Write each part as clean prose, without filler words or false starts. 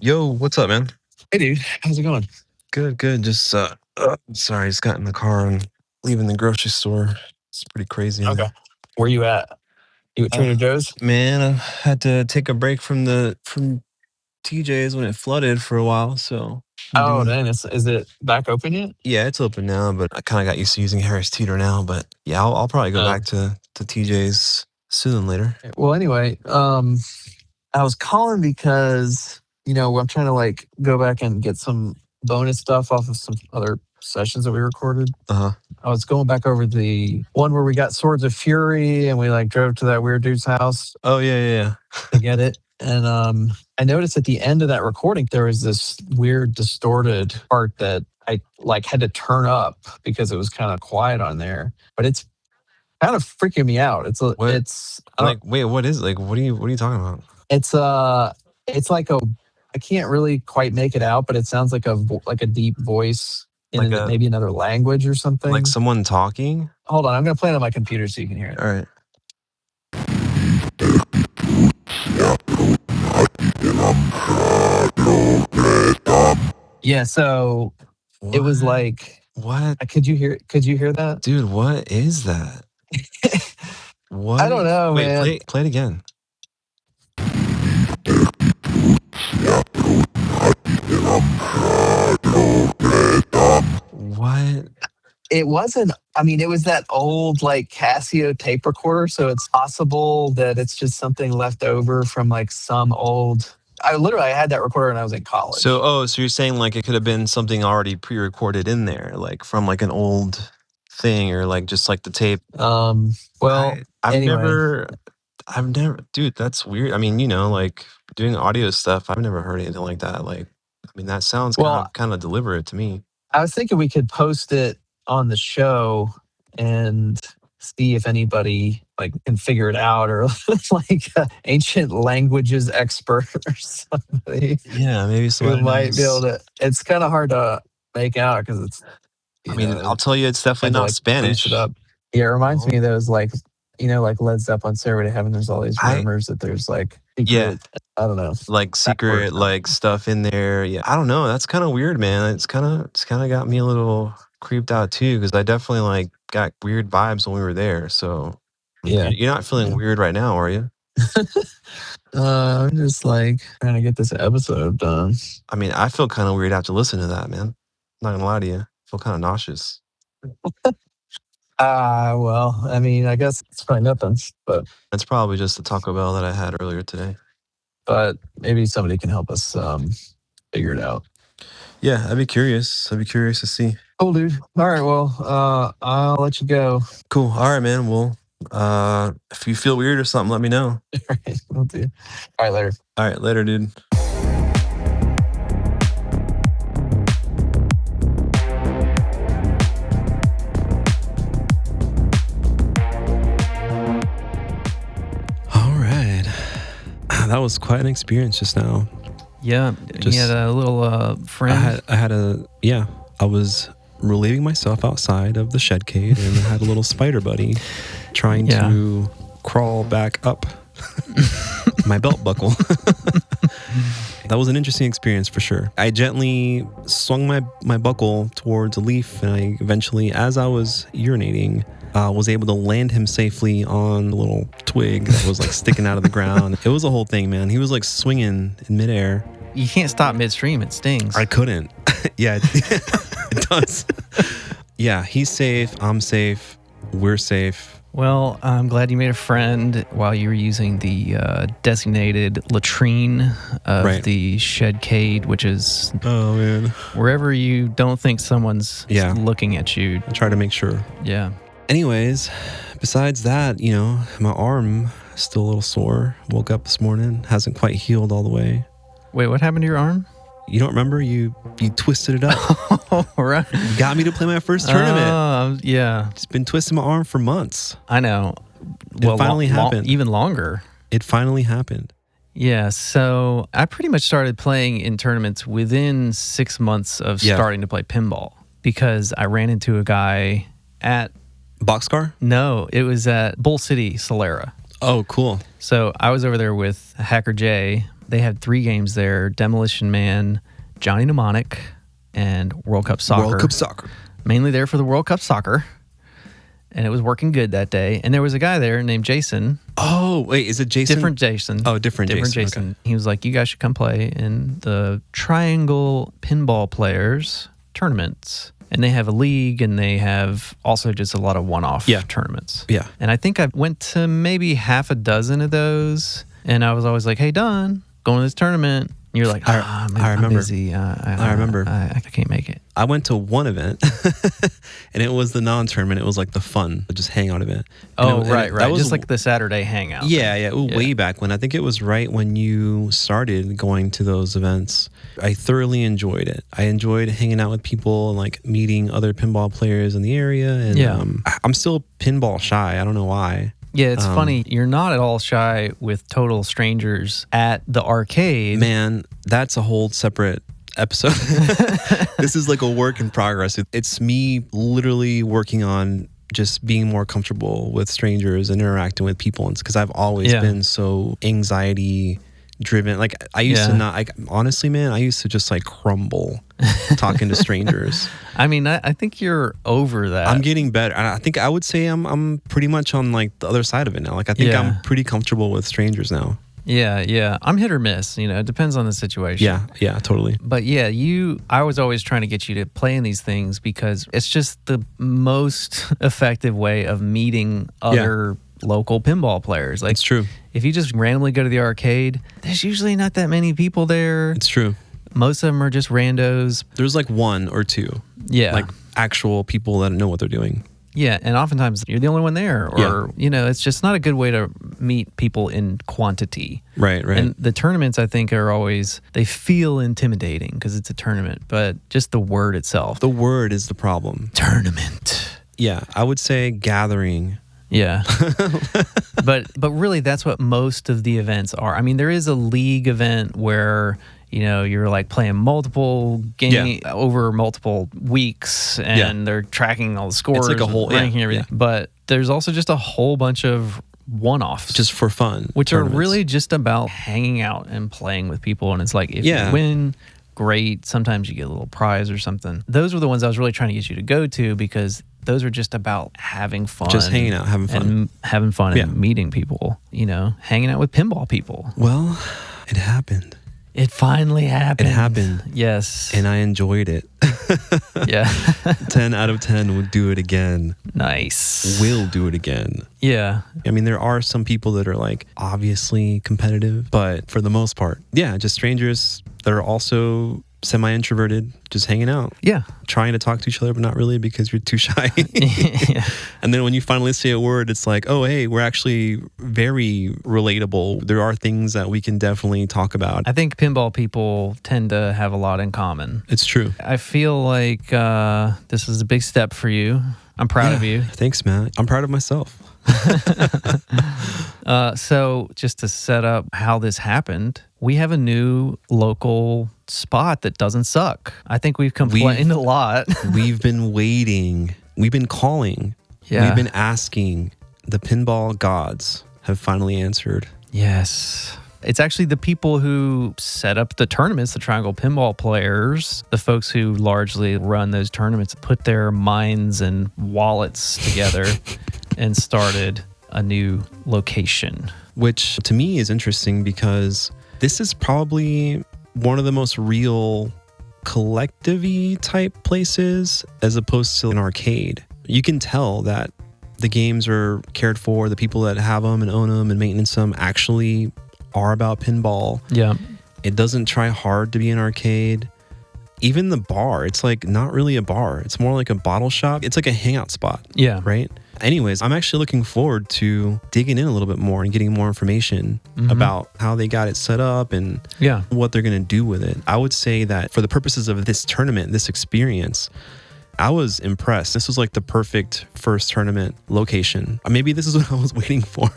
Yo, what's up, man? Hey, dude. How's it going? Good. Just sorry, just got in the car and leaving the grocery store. It's pretty crazy in Okay. there. Where you at? You at Trader Joe's? Man, I had to take a break from TJ's when it flooded for a while. So I'm Oh, doing. dang. Is it back open yet? Yeah, it's open now, but I kind of got used to using Harris Teeter now. But yeah, I'll probably go back to TJ's sooner than later. Well, anyway, I was calling because, I'm trying to like go back and get some bonus stuff off of some other sessions that we recorded. Uh huh. I was going back over the one where we got Swords of Fury and we like drove to that weird dude's house Oh yeah. to get it. And I noticed at the end of that recording there was this weird distorted part that I like had to turn up because it was kind of quiet on there. But it's kind of freaking me out. What? It's Wait, what is it? Like? What are you talking about? it's like I can't really quite make it out, but it sounds like a deep voice in Like maybe another language or something. like someone talking? Hold on, I'm gonna play it on my computer so you can hear it. All right. Yeah, so it was like, what? could you hear that? Dude, what is that? What? I don't know, Wait, man. play it again. What? It wasn't, I mean, it was that old like Casio tape recorder, so it's possible that it's just something left over from like some old. I had that recorder when I was in college. So you're saying like it could have been something already pre-recorded in there, like from like an old thing, or like just like the tape. Well, I've never, dude, that's weird. I mean, like doing audio stuff, I've never heard anything like that. Like, I mean, that sounds kind of deliberate to me. I was thinking we could post it on the show and see if anybody like can figure it out, or like ancient languages expert or somebody. Yeah, maybe somebody who might be able to. It's kind of hard to make out because it's. I mean, I'll tell you, it's definitely not Spanish. It up. Yeah, it reminds me of those like like Led Zeppelin, Stairway to Heaven. There's all these rumors that there's like secret, I don't know, like secret like stuff in there. Yeah, I don't know. That's kind of weird, man. It's kind of got me a little creeped out too, because I definitely like got weird vibes when we were there. So yeah, you're not feeling weird right now, are you? I'm just like trying to get this episode done. I mean, I feel kind of weird after listening to that, man. I'm not gonna lie to you. I feel kind of nauseous. Well, I mean, I guess it's probably nothing, but it's probably just the Taco Bell that I had earlier today. But maybe somebody can help us figure it out. Yeah, I'd be curious. I'd be curious to see. Cool, dude. All right, well, I'll let you go. Cool. All right, man. Well, if you feel weird or something, let me know. All right, will do. All right, later. All right, later, dude. All right. That was quite an experience just now. Yeah, you had a little friend. I was relieving myself outside of the shedcade, and I had a little spider buddy trying to crawl back up my belt buckle. That was an interesting experience for sure. I gently swung my buckle towards a leaf, and I eventually, as I was urinating, was able to land him safely on a little twig that was like sticking out of the ground. It was a whole thing, man. He was like swinging in midair. You can't stop midstream. It stings. I couldn't. Yeah, it does. Yeah, he's safe. I'm safe. We're safe. Well, I'm glad you made a friend while you were using the designated latrine of the shedcade, which is wherever you don't think someone's looking at you. I try to make sure. Yeah. Anyways, besides that, my arm is still a little sore. Woke up this morning, hasn't quite healed all the way. Wait, what happened to your arm? You don't remember? You twisted it up. Oh, right. You got me to play my first tournament. Yeah. It's been twisting my arm for months. I know. It finally happened. Even longer. It finally happened. Yeah, so I pretty much started playing in tournaments within 6 months of starting to play pinball, because I ran into a guy at... Boxcar? No, it was at Bull City, Solera. Oh, cool. So I was over there with Hacker J, They had 3 games there: Demolition Man, Johnny Mnemonic, and World Cup Soccer. World Cup Soccer. Mainly there for the World Cup Soccer. And it was working good that day. And there was a guy there named Jason. Oh, wait, is it Jason? Different Jason. Oh, different Jason. Okay. He was like, you guys should come play in the Triangle Pinball Players tournaments. And they have a league, and they have also just a lot of one-off tournaments. Yeah. And I think I went to maybe half a dozen of those. And I was always like, hey, Don, going to this tournament. And you're like, I remember. I'm busy. I remember. I can't make it. I went to one event, and it was the non-tournament. It was like the fun, just hangout event. Right. That was just like the Saturday hangout. Yeah. Way back when. I think it was right when you started going to those events. I thoroughly enjoyed it. I enjoyed hanging out with people and like meeting other pinball players in the area. And I'm still pinball shy. I don't know why. Yeah, it's funny. You're not at all shy with total strangers at the arcade. Man, that's a whole separate episode. This is like a work in progress. It's me literally working on just being more comfortable with strangers and interacting with people. Because I've always been so anxiety driven. Like I used to not, honestly, man, I used to just like crumble talking to strangers. I mean, I think you're over that. I'm getting better. I think I would say I'm pretty much on like the other side of it now. Like I think I'm pretty comfortable with strangers now. Yeah. I'm hit or miss, it depends on the situation. Yeah, totally. But I was always trying to get you to play in these things because it's just the most effective way of meeting other local pinball players. Like, it's true. If you just randomly go to the arcade, there's usually not that many people there. It's true. Most of them are just randos. There's like 1 or 2. Yeah. Like actual people that know what they're doing. Yeah, and oftentimes you're the only one there, or it's just not a good way to meet people in quantity. Right. And the tournaments, I think, they feel intimidating because it's a tournament, but just the word itself. The word is the problem. Tournament. Yeah, I would say gathering. Yeah. but really, that's what most of the events are. I mean, there is a league event where you're like playing multiple games over multiple weeks, and they're tracking all the scores. It's like a whole ranking everything. Yeah. But there's also just a whole bunch of one-offs, just for fun, which are really just about hanging out and playing with people. And it's like if you win, great. Sometimes you get a little prize or something. Those were the ones I was really trying to get you to go to because those are just about having fun, just hanging out, having fun, and meeting people. Hanging out with pinball people. Well, it happened. It finally happened. It happened. Yes. And I enjoyed it. Yeah. 10 out of 10 would do it again. Nice. Will do it again. Yeah. I mean, there are some people that are like obviously competitive, but for the most part, just strangers that are also semi-introverted, just hanging out. Yeah. Trying to talk to each other, but not really because you're too shy. And then when you finally say a word, it's like, oh, hey, we're actually very relatable. There are things that we can definitely talk about. I think pinball people tend to have a lot in common. It's true. I feel like this is a big step for you. I'm proud of you. Thanks, Matt. I'm proud of myself. So just to set up how this happened, we have a new local spot that doesn't suck. I think we've complained a lot. We've been waiting. We've been calling. Yeah. We've been asking. The pinball gods have finally answered. Yes. It's actually the people who set up the tournaments, the Triangle Pinball Players, the folks who largely run those tournaments, put their minds and wallets together and started a new location. Which to me is interesting because this is probably one of the most real collective-y type places as opposed to an arcade. You can tell that the games are cared for, the people that have them and own them and maintenance them actually are about pinball. Yeah. It doesn't try hard to be an arcade. Even the bar, it's like not really a bar. It's more like a bottle shop. It's like a hangout spot. Yeah. Right? Anyways, I'm actually looking forward to digging in a little bit more and getting more information about how they got it set up and what they're going to do with it. I would say that for the purposes of this tournament, this experience, I was impressed. This was like the perfect first tournament location. Maybe this is what I was waiting for.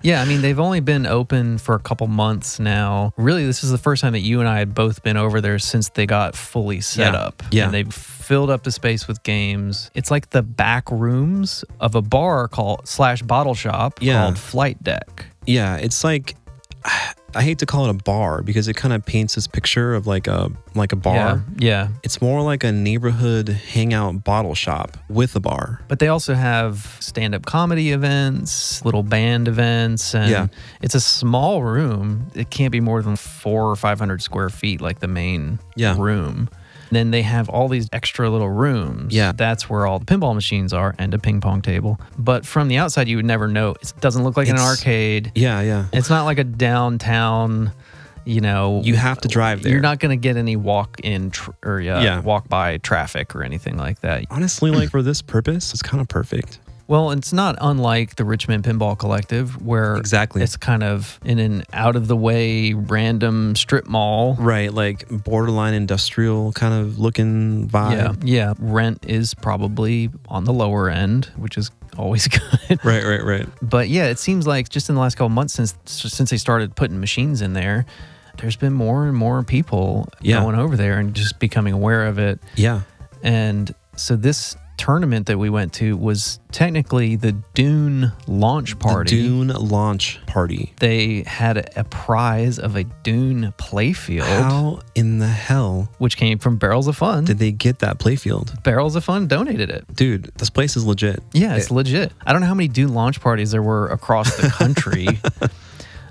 Yeah, I mean, they've only been open for a couple months now. Really, this is the first time that you and I had both been over there since they got fully set up. Yeah. And they've filled up the space with games. It's like the back rooms of a bar /bottle shop called Flight Deck. Yeah, it's like, I hate to call it a bar because it kind of paints this picture of like a bar. Yeah. It's more like a neighborhood hangout bottle shop with a bar. But they also have stand-up comedy events, little band events, and it's a small room. It can't be more than 400 or 500 square feet, like the main room. Then they have all these extra little rooms. Yeah. That's where all the pinball machines are and a ping pong table. But from the outside, you would never know. It doesn't look like an arcade. Yeah. It's not like a downtown, you have to drive there. You're not going to get any walk-in walk-by traffic or anything like that. Honestly, like for this purpose, it's kind of perfect. Well, it's not unlike the Richmond Pinball Collective, where it's kind of in an out-of-the-way random strip mall. Right, like borderline industrial kind of looking vibe. Yeah. Rent is probably on the lower end, which is always good. Right. But yeah, it seems like just in the last couple months since they started putting machines in there, there's been more and more people going over there and just becoming aware of it. Yeah. And so this tournament that we went to was technically the Dune launch party. They had a prize of a Dune playfield. How in the hell? Which came from Barrels of Fun. Did they get that playfield? Barrels of Fun donated it. Dude, this place is legit. Yeah, it's legit. I don't know how many Dune launch parties there were across the country.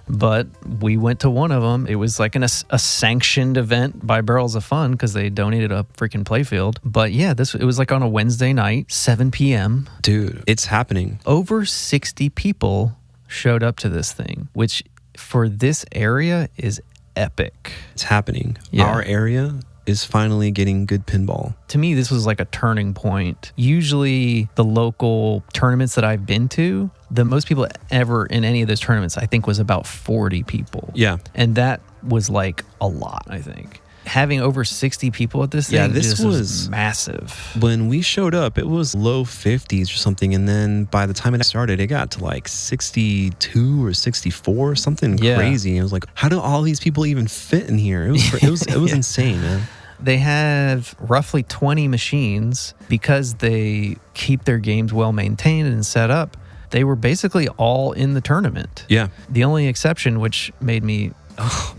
But we went to one of them. It was like a sanctioned event by Barrels of Fun because they donated a freaking playfield. But yeah, it was like on a Wednesday night, 7 p.m. Dude, it's happening. Over 60 people showed up to this thing, which for this area is epic. It's happening. Yeah. Our area is finally getting good pinball. To me, this was like a turning point. Usually the local tournaments that I've been to, the most people ever in any of those tournaments, I think, was about 40 people. Yeah. And that was like a lot, I think. Having over 60 people at this thing, yeah, this was massive. When we showed up, it was low 50s or something. And then by the time it started, it got to like 62 or 64, something crazy. I was like, how do all these people even fit in here? It was insane, man. They have roughly 20 machines. Because they keep their games well maintained and set up, they were basically all in the tournament. Yeah. The only exception, which made me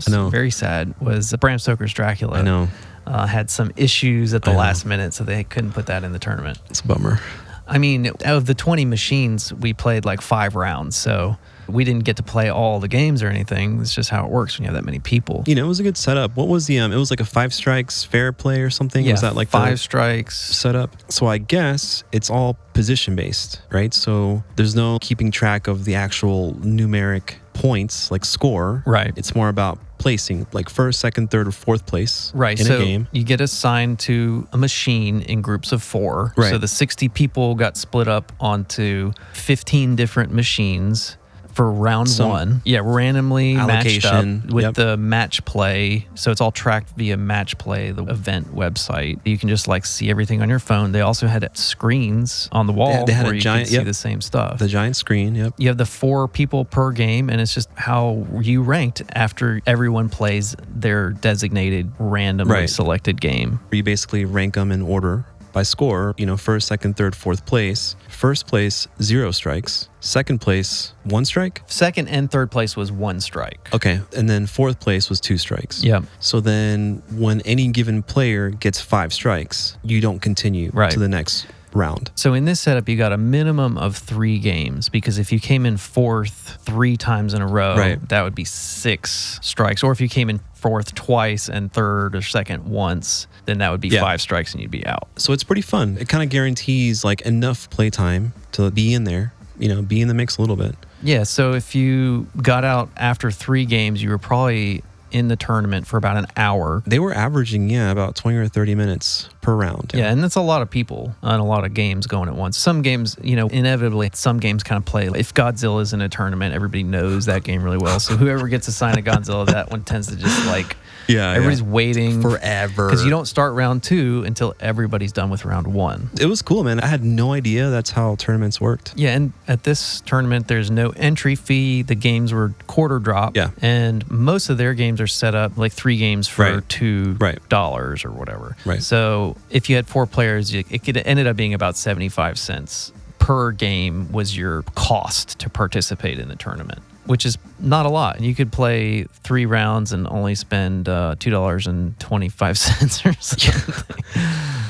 very sad, was Bram Stoker's Dracula. I know. Had some issues at the last minute, so they couldn't put that in the tournament. It's a bummer. I mean, out of the 20 machines, we played like 5 rounds, so we didn't get to play all the games or anything. It's just how it works when you have that many people. It was a good setup. What was the, it was like a 5 strikes fair play or something? Yeah, was that like 5 strikes setup? So I guess it's all position based, right? So there's no keeping track of the actual numeric points, like score. Right. It's more about placing, like first, second, third, or fourth place in a game. You get assigned to a machine in groups of 4. Right. So the 60 people got split up onto 15 different machines for round 1. Yeah, randomly matched up with the match play. So it's all tracked via match play, the event website. You can just like see everything on your phone. They also had screens on the wall they had where a you giant, could see the same stuff. The giant screen, yep. You have the 4 people per game, and it's just how you ranked after everyone plays their designated randomly selected game. You basically rank them in order by score, first, second, third, fourth place. First place, 0 strikes. Second place, 1 strike? Second and third place was 1 strike. Okay. And then fourth place was 2 strikes. Yeah. So then when any given player gets 5 strikes, you don't continue to the next round. So in this setup, you got a minimum of 3 games, because if you came in 4th 3 times in a row, that would be 6 strikes. Or if you came in 4th twice and 3rd or 2nd once, then that would be 5 strikes and you'd be out. So it's pretty fun. It kind of guarantees like enough playtime to be in there, be in the mix a little bit. Yeah, so if you got out after 3 games, you were probably in the tournament for about an hour. They were averaging, about 20 or 30 minutes per round. Yeah, and that's a lot of people and a lot of games going at once. Some games, inevitably, some games kind of play. If Godzilla's in a tournament, everybody knows that game really well. So whoever gets assigned to Godzilla, that one tends to just like... everybody's waiting forever, because you don't start round 2 until everybody's done with round 1. It was cool, man. I had no idea that's how tournaments worked. Yeah, and at this tournament, there's no entry fee. The games were quarter drop. Yeah, and most of their games are set up like 3 games for $2 or whatever. Right. So if you had 4 players, it ended up being about 75 cents per game was your cost to participate in the tournament, which is not a lot. You could play 3 rounds and only spend $2.25 or something.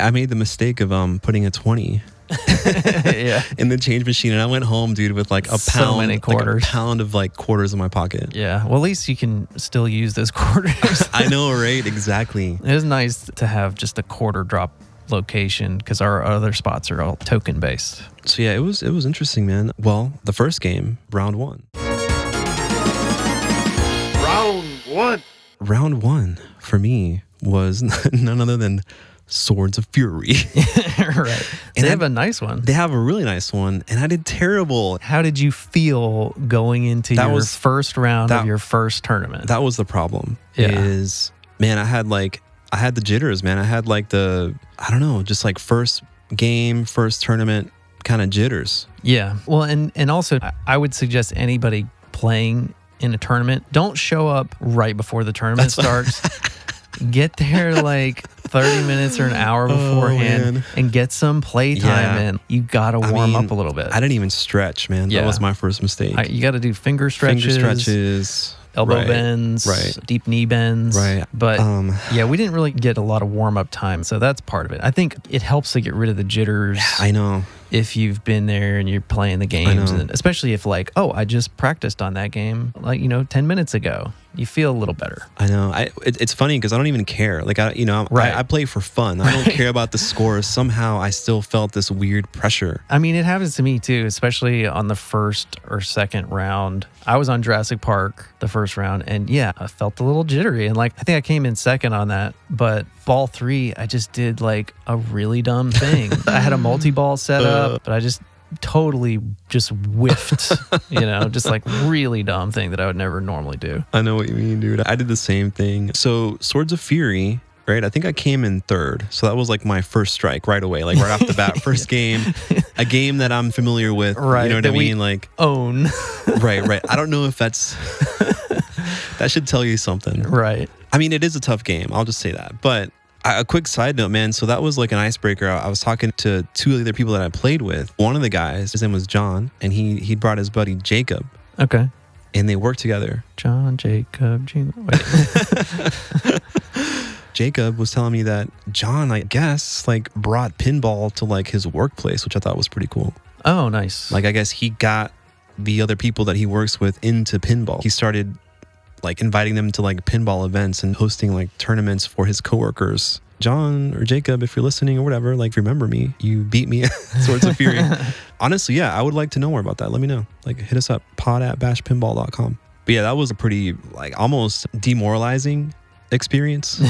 I made the mistake of putting a 20 in the change machine, and I went home, dude, with like a pound, so many quarters. Like a pound of like quarters in my pocket. Yeah, well, at least you can still use those quarters. I know, right? Exactly. It was nice to have just a quarter drop location because our other spots are all token based. So yeah, it was interesting, man. Well, the first game, round 1. Round one for me was none other than Swords of Fury. Right. And they have a nice one. They have a really nice one, and I did terrible. How did you feel going into your first round of your first tournament? That was the problem. Is, man, I had the jitters, man. I had like I don't know, just like first game, first tournament kind of jitters. Yeah. Well, and also I would suggest anybody playing in a tournament, don't show up right before the tournament starts. Get there like 30 minutes or an hour beforehand and get some playtime in. You got to warm up a little bit. I didn't even stretch, man. That was my first mistake. You got to do finger stretches. Elbow bends, deep knee bends. Right. But we didn't really get a lot of warm-up time, so that's part of it. I think it helps to get rid of the jitters. I know. If you've been there and you're playing the games, and especially if like, I just practiced on that game, 10 minutes ago, you feel a little better. I know. It's funny because I don't even care. Like, I play for fun. I don't care about the scores. Somehow I still felt this weird pressure. I mean, it happens to me too, especially on the first or second round. I was on Jurassic Park the first round, and I felt a little jittery. And I think I came in second on that, but ball 3, I just did like a really dumb thing. I had a multi-ball set up, but I just totally just whiffed, just like really dumb thing that I would never normally do. I know what you mean, dude. I did the same thing. So Swords of Fury, right? I think I came in 3rd. So that was like my first strike right away, like right off the bat, first game, a game that I'm familiar with. Right. You know what I mean? Like own. Right. I don't know if that's, that should tell you something. Right. I mean, it is a tough game. I'll just say that. But a quick side note, man. So that was like an icebreaker. I was talking to 2 other people that I played with. One of the guys, his name was John, and he brought his buddy Jacob. Okay. And they worked together. John, Jacob, wait. Jacob was telling me that John, I guess, like brought pinball to like his workplace, which I thought was pretty cool. Oh, nice. Like, I guess he got the other people that he works with into pinball. He started like inviting them to like pinball events and hosting like tournaments for his coworkers. John or Jacob, if you're listening or whatever, like remember me, you beat me at Swords of Fury. Honestly, I would like to know more about that. Let me know. Like hit us up, pod@bashpinball.com. But that was a pretty like almost demoralizing experience.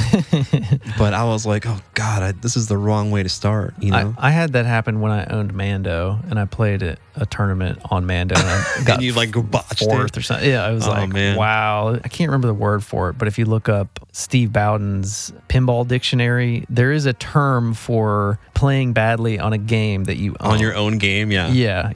But I was like, oh God, this is the wrong way to start, I had that happen when I owned Mando, and I played a tournament on Mando, and I got and you like botched 4th or something. I was wow. I can't remember the word for it, but if you look up Steve Bowden's pinball dictionary, there is a term for playing badly on a game that you own. On your own game. Yeah.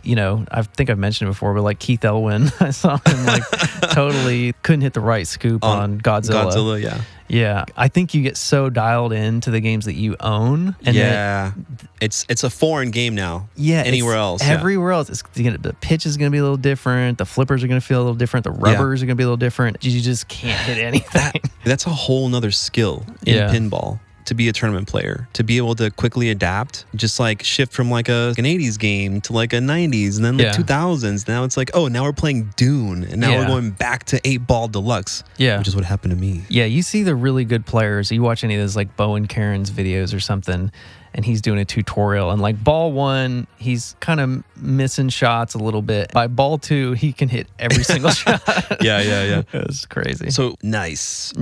I think I've mentioned it before, but like Keith Elwin, I saw him like totally couldn't hit the right scoop on Godzilla. Yeah, I think you get so dialed into the games that you own. And it's a foreign game now. Yeah, anywhere else. Everywhere else, the pitch is going to be a little different. The flippers are going to feel a little different. The rubbers are going to be a little different. You just can't hit anything. That's a whole nother skill in pinball. To be a tournament player, to be able to quickly adapt, just like shift from like an 80s game to like a 90s and then like 2000s. Now it's like, now we're playing Dune, and now we're going back to 8-ball Deluxe, which is what happened to me. Yeah, you see the really good players. You watch any of those like Bo and Karen's videos or something, and he's doing a tutorial, and like ball 1, he's kind of missing shots a little bit. By ball 2, he can hit every single shot. Yeah. It's crazy. So nice.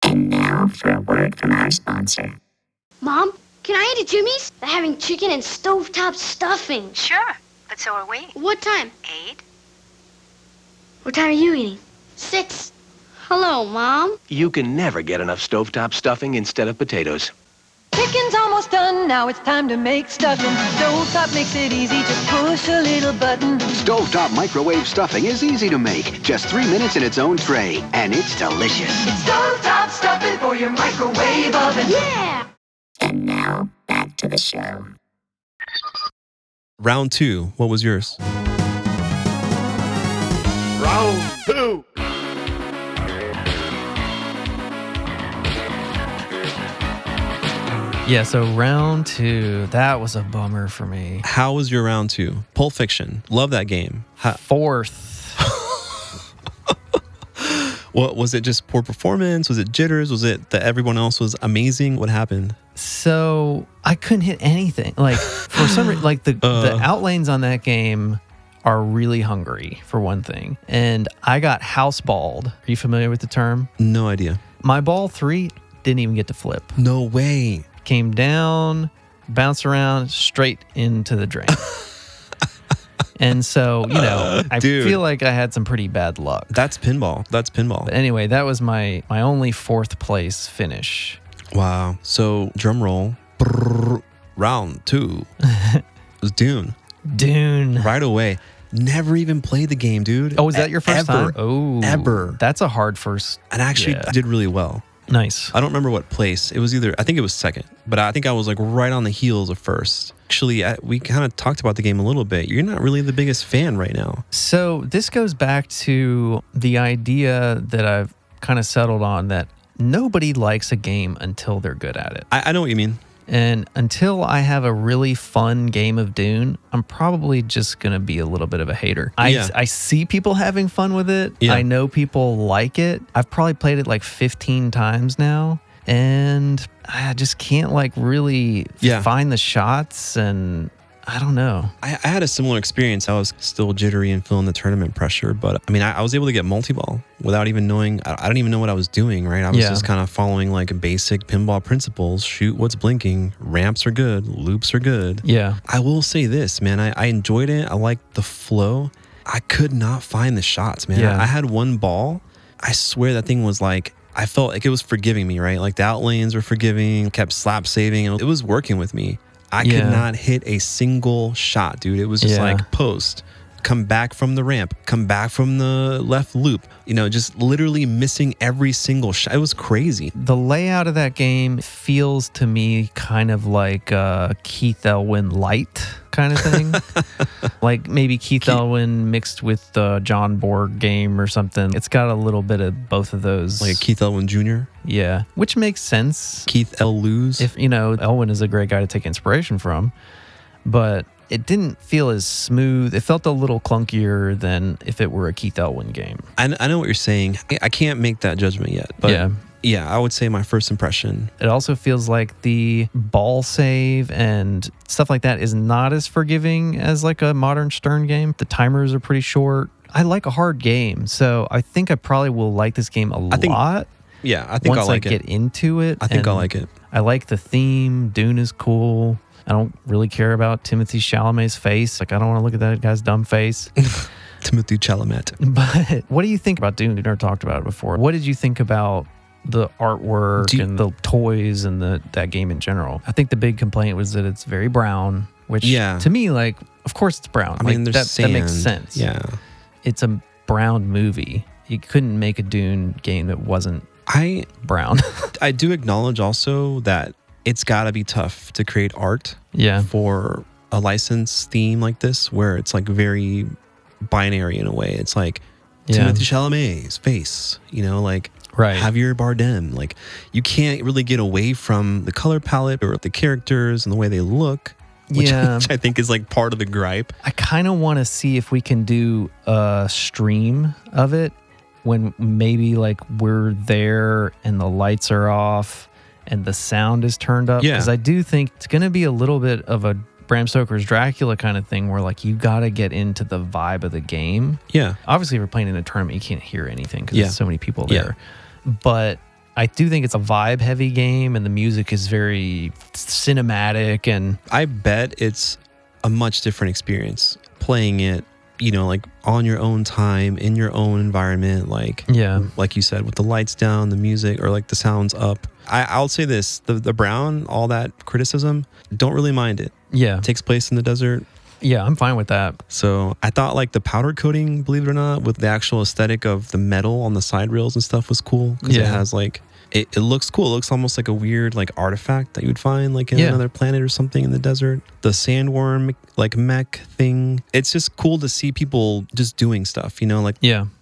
And now for a word from our sponsor. Mom, can I eat at Jimmy's? They're having chicken and stovetop stuffing. Sure, but so are we. What time? 8. What time are you eating? 6. Hello, Mom. You can never get enough stovetop stuffing instead of potatoes. Chicken's almost done, now it's time to make stuffing. Stovetop makes it easy, just push a little button. Stovetop microwave stuffing is easy to make. Just 3 minutes in its own tray, and it's delicious. It's stovetop stuffing for your microwave oven. Yeah! And now, back to the show. Round 2, what was yours? Round 2. Yeah, so round 2, that was a bummer for me. How was your round 2? Pulp Fiction. Love that game. Fourth. What was it? Just poor performance? Was it jitters? Was it that everyone else was amazing? What happened? So I couldn't hit anything. Like for some reason, like the outlanes on that game are really hungry for one thing. And I got house balled. Are you familiar with the term? No idea. My ball 3 didn't even get to flip. No way. Came down, bounced around, straight into the drain. And so, I feel like I had some pretty bad luck. That's pinball. But anyway, that was my only 4th place finish. Wow. So, drum roll. Round 2 was Dune. Dune. Right away. Never even played the game, dude. Oh, was that your first time? Oh, ever. That's a hard first. And actually, I did really well. Nice. I don't remember what place. It was I think it was second, but I think I was like right on the heels of first. Actually, we kind of talked about the game a little bit. You're not really the biggest fan right now. So this goes back to the idea that I've kind of settled on, that nobody likes a game until they're good at it. I know what you mean. And until I have a really fun game of Dune, I'm probably just going to be a little bit of a hater. I see people having fun with it. Yeah. I know people like it. I've probably played it like 15 times now. And I just can't really find the shots, and I don't know. I had a similar experience. I was still jittery and feeling the tournament pressure, but I mean, I was able to get multi-ball without even knowing. I don't even know what I was doing, right? I was just kind of following like basic pinball principles. Shoot what's blinking. Ramps are good. Loops are good. Yeah. I will say this, man. I enjoyed it. I liked the flow. I could not find the shots, man. Yeah. I had one ball. I swear that thing was like, I felt like it was forgiving me, right? Like the outlanes were forgiving, kept slap saving, and it was working with me. I could not hit a single shot, dude. It was just like post, come back from the ramp, come back from the left loop, just literally missing every single shot. It was crazy. The layout of that game feels to me kind of like Keith Elwin light kind of thing. Like maybe Keith Elwin mixed with the John Borg game or something. It's got a little bit of both of those. Like Keith Elwin Jr.? Yeah, which makes sense. Keith L. Lose. If, Elwin is a great guy to take inspiration from, but it didn't feel as smooth. It felt a little clunkier than if it were a Keith Elwin game. I know what you're saying. I can't make that judgment yet, but yeah, I would say my first impression. It also feels like the ball save and stuff like that is not as forgiving as like a modern Stern game. The timers are pretty short. I like a hard game, so I think I probably will like this game a lot. Yeah, I think I'll like it. Once I get into it. I think I'll like it. I like the theme. Dune is cool. I don't really care about Timothée Chalamet's face. Like, I don't want to look at that guy's dumb face. Timothée Chalamet. But what do you think about Dune? We've never talked about it before. What did you think about the artwork and the toys and that game in general? I think the big complaint was that it's very brown, which to me, like, of course it's brown. I mean, there's sand. That makes sense. Yeah. It's a brown movie. You couldn't make a Dune game that wasn't brown. I do acknowledge also that it's got to be tough to create art for a licensed theme like this, where it's like very binary in a way. It's like Timothée Chalamet's face, like Javier Bardem. Like, you can't really get away from the color palette or the characters and the way they look, which I think is like part of the gripe. I kind of want to see if we can do a stream of it when maybe like we're there and the lights are off and the sound is turned up. Because I do think it's going to be a little bit of a Bram Stoker's Dracula kind of thing where like you got to get into the vibe of the game. Yeah. Obviously, if you're playing in a tournament, you can't hear anything because there's so many people there. But I do think it's a vibe heavy game and the music is very cinematic. And I bet it's a much different experience playing it, like on your own time, in your own environment, like you said, with the lights down, the music, or like the sounds up. I'll say this, the brown, all that criticism, don't really mind it. Yeah. It takes place in the desert. Yeah, I'm fine with that. So I thought like the powder coating, believe it or not, with the actual aesthetic of the metal on the side rails and stuff was cool. Because it has like It looks cool. It looks almost like a weird like artifact that you would find like in another planet or something in the desert. The sandworm like mech thing. It's just cool to see people just doing stuff, you know, like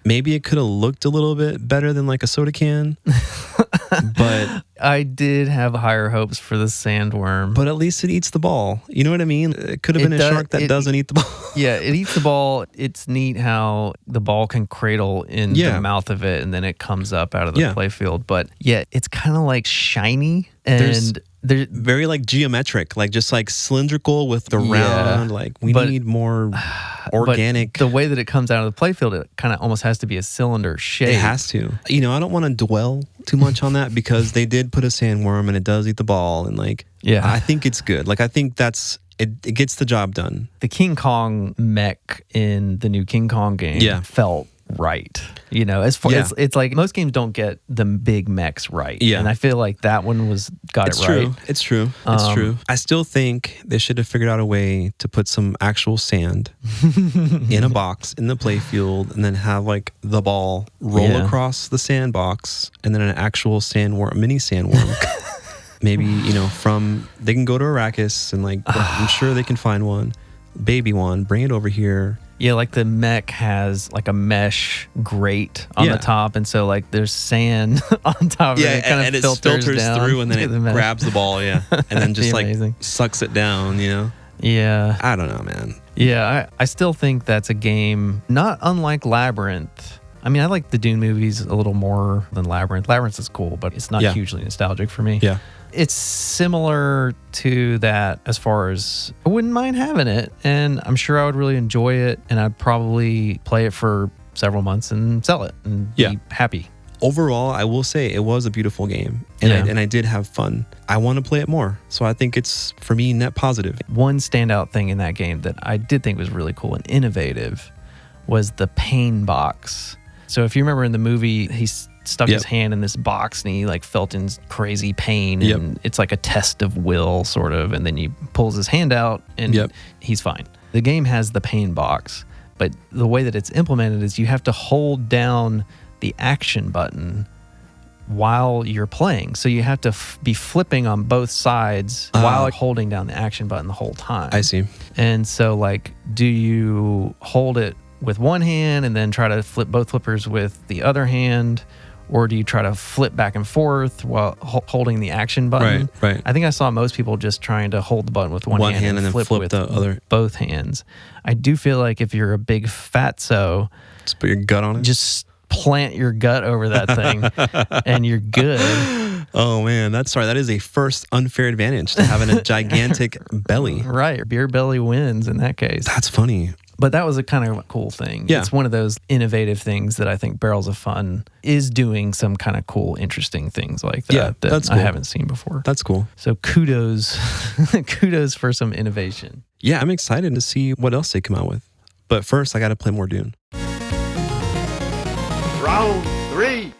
maybe it could have looked a little bit better than like a soda can. But I did have higher hopes for the sandworm. But at least it eats the ball. You know what I mean? It could have been a shark that doesn't eat the ball. Yeah, it eats the ball. It's neat how the ball can cradle in the mouth of it and then it comes up out of the playfield. But yeah, it's kind of like shiny and they're very like geometric, like just like cylindrical with the round. Like we need more organic. But the way that it comes out of the playfield, it kind of almost has to be a cylinder shape. It has to. You know, I don't want to dwell too much on that because they did put a sandworm and it does eat the ball and like I think it's good. Like I think that's it gets the job done. The King Kong mech in the new King Kong game felt right. You know, as far it's like most games don't get the big mechs right. Yeah. And I feel like that one got it right. It's true. It's true. I still think they should have figured out a way to put some actual sand in a box in the playfield and then have like the ball roll across the sandbox and then an actual mini sandworm. Maybe, you know, they can go to Arrakis and like, I'm sure they can find one, baby one, bring it over here. Yeah, like the mech has like a mesh grate on the top, and so like there's sand on top of it. And it filters through, and then it grabs the ball, and then just like sucks it down, you know? Yeah. I don't know, man. Yeah, I still think that's a game not unlike Labyrinth. I mean, I like the Dune movies a little more than Labyrinth. Labyrinth is cool, but it's not hugely nostalgic for me. Yeah. It's similar to that as far as I wouldn't mind having it, and I'm sure I would really enjoy it, and I'd probably play it for several months and sell it and be happy. Overall, I will say it was a beautiful game, and I did have fun. I want to play it more, so I think it's, for me, net positive. One standout thing in that game that I did think was really cool and innovative was the pain box. So if you remember in the movie, he stuck his hand in this box and he like felt in crazy pain and it's like a test of will sort of, and then he pulls his hand out and he's fine. The game has the pain box, but the way that it's implemented is you have to hold down the action button while you're playing. So you have to be flipping on both sides while holding down the action button the whole time. I see. And so like, do you hold it with one hand and then try to flip both flippers with the other hand? Or do you try to flip back and forth while holding the action button? Right. I think I saw most people just trying to hold the button with one hand and then flip with the other. Both hands. I do feel like if you're a big fatso, just put your gut on it. Just plant your gut over that thing and you're good. Oh man, that is a first unfair advantage to having a gigantic belly. Right. Beer belly wins in that case. That's funny. But that was a kind of cool thing. Yeah. It's one of those innovative things that I think Barrels of Fun is doing some kind of cool, interesting things like that that's cool. I haven't seen before. That's cool. So kudos for some innovation. Yeah, I'm excited to see what else they come out with. But first, I got to play more Dune. Round 3.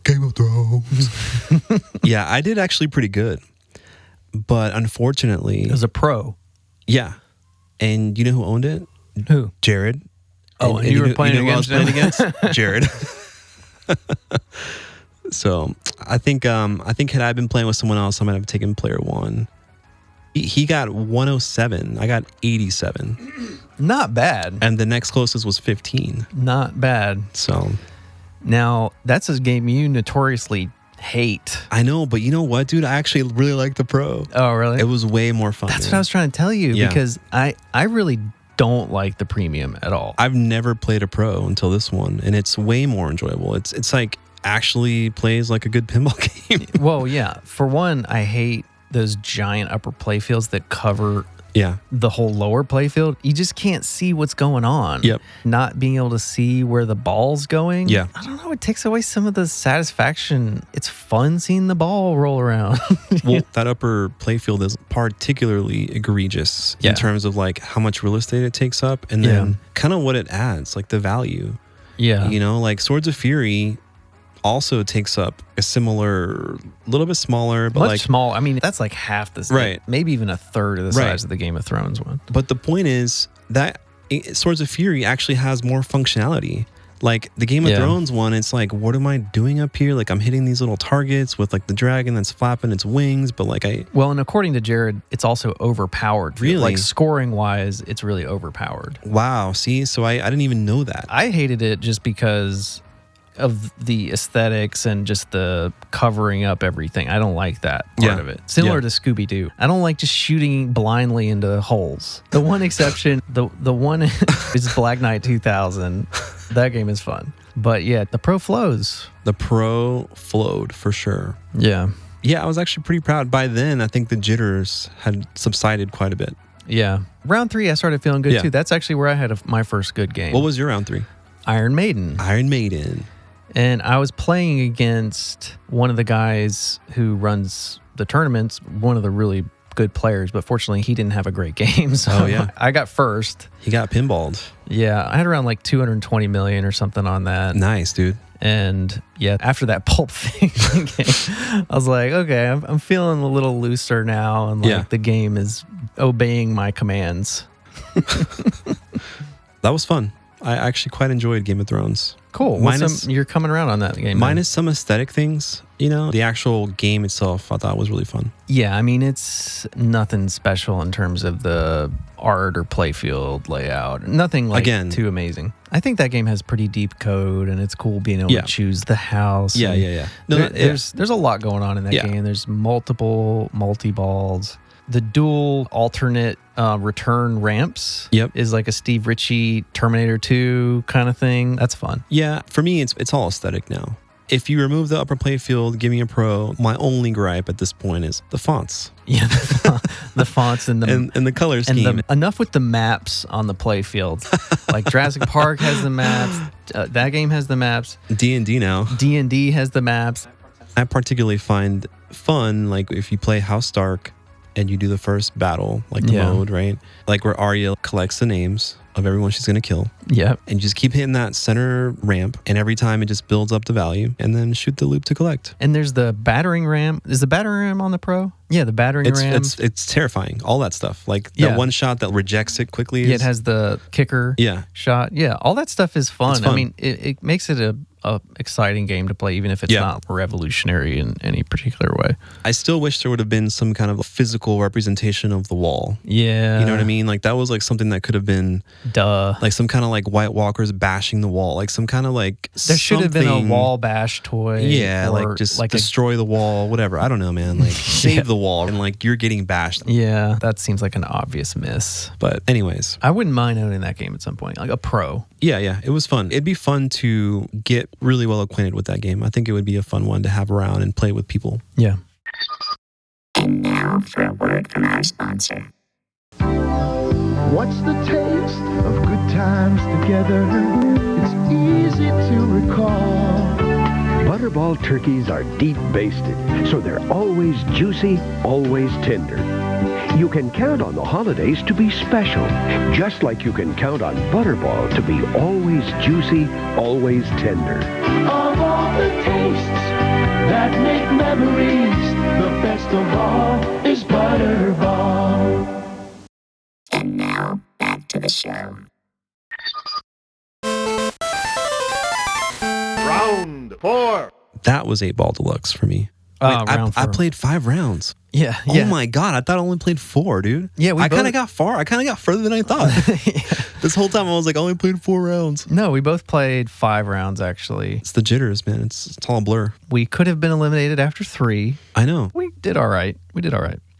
Game of Thrones. Yeah, I did actually pretty good. But unfortunately... It was a pro. Yeah. And you know who owned it? Who? Jared. Oh, and you were playing against him? Jared. So I think had I been playing with someone else, I might have taken player one. He got 107. I got 87. Not bad. And the next closest was 15. Not bad. So now that's a game you notoriously hate. I know, but you know what, dude? I actually really like the pro. Oh, really? It was way more fun. That's what I was trying to tell you because I really don't like the premium at all. I've never played a pro until this one, and it's way more enjoyable. It's like actually plays like a good pinball game. Well, yeah. For one, I hate those giant upper playfields that cover the whole lower playfield. You just can't see what's going on. Yep. Not being able to see where the ball's going. Yeah. I don't know. It takes away some of the satisfaction. It's fun seeing the ball roll around. Well, that upper playfield is particularly egregious in terms of like how much real estate it takes up and then kind of what it adds, like the value. Yeah. You know, like Swords of Fury, also takes up a similar, little bit smaller, but much small. I mean, that's like half the size, right? Maybe even a third of the size of the Game of Thrones one. But the point is that Swords of Fury actually has more functionality. Like the Game of Thrones one, it's like, what am I doing up here? Like I'm hitting these little targets with like the dragon that's flapping its wings, but like Well, and according to Jared, it's also overpowered. Really? Like scoring wise, it's really overpowered. Wow. See, so I didn't even know that. I hated it just because of the aesthetics and just the covering up everything. I don't like that part of it. Similar to Scooby-Doo. I don't like just shooting blindly into holes. The one exception, the one is Black Knight 2000. That game is fun. But yeah, the Pro flows. The Pro flowed for sure. Yeah. Yeah, I was actually pretty proud. By then, I think the jitters had subsided quite a bit. Yeah. Round 3, I started feeling good too. That's actually where I had my first good game. What was your round 3? Iron Maiden. Iron Maiden. And I was playing against one of the guys who runs the tournaments, one of the really good players, but fortunately he didn't have a great game. So I got first. He got pinballed. Yeah, I had around like 220 million or something on that. Nice, dude. And yeah, after that Pulp Fiction game, I was like, okay, I'm feeling a little looser now. And like the game is obeying my commands. That was fun. I actually quite enjoyed Game of Thrones. Cool. You're coming around on that game. Minus some aesthetic things, the actual game itself I thought was really fun. Yeah, I mean, it's nothing special in terms of the art or playfield layout. Nothing like too amazing. I think that game has pretty deep code, and it's cool being able to choose the house. Yeah. No, there's a lot going on in that game. There's multiple multi-balls. The dual alternate return ramps is like a Steve Ritchie Terminator 2 kind of thing. That's fun. Yeah, for me, it's all aesthetic now. If you remove the upper playfield, give me a Pro, my only gripe at this point is the fonts. Yeah, the fonts and the color scheme. Enough with the maps on the playfield. Like Jurassic Park has the maps. That game has the maps. D&D now. D&D has the maps. I particularly find fun, like if you play House Stark, and you do the first battle, like the mode, right? Like where Arya collects the names of everyone she's going to kill. Yeah. And you just keep hitting that center ramp, and every time it just builds up the value, and then shoot the loop to collect. And there's the battering ram. Is the battering ram on the Pro? Yeah, the battering ram. It's terrifying, all that stuff. Like the one shot that rejects it quickly. It has the kicker shot. Yeah, all that stuff is fun. I mean, it makes it a exciting game to play, even if it's not revolutionary in any particular way. I still wish there would have been some kind of physical representation of the wall. Yeah. You know what I mean? Like that was like something that could have been like some kind of like White Walkers bashing the wall, like some kind of like there should have been a wall bash toy. Yeah, like just like destroy the wall, whatever. I don't know, man. Like save the wall, and like you're getting bashed. Yeah, that seems like an obvious miss. But anyways, I wouldn't mind owning that game at some point, like a Pro. Yeah, it was fun. It'd be fun to get really well acquainted with that game. I think it would be a fun one to have around and play with people. Yeah. And now for a word from our sponsor. What's the taste of good times together? It's easy to recall. Butterball turkeys are deep basted, so they're always juicy, always tender. You can count on the holidays to be special, just like you can count on Butterball to be always juicy, always tender. Of all the tastes that make memories, the best of all is Butterball. And now, back to the show. Round 4. That was 8 Ball Deluxe for me. I played 5 rounds. Yeah. Oh my God. I thought I only played 4, dude. Yeah. I kind of got far. I kind of got further than I thought. This whole time I was like, I only played 4 rounds. No, we both played 5 rounds, actually. It's the jitters, man. It's all a blur. We could have been eliminated after 3. I know. We did all right.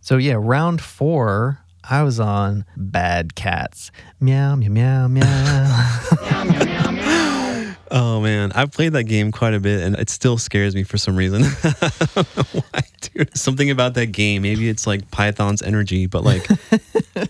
So yeah, round 4, I was on Bad Cats. Meow, meow, meow, meow. Meow, meow, meow, meow. Oh man, I've played that game quite a bit, and it still scares me for some reason. I don't know why, dude. Something about that game. Maybe it's like Python's energy, but like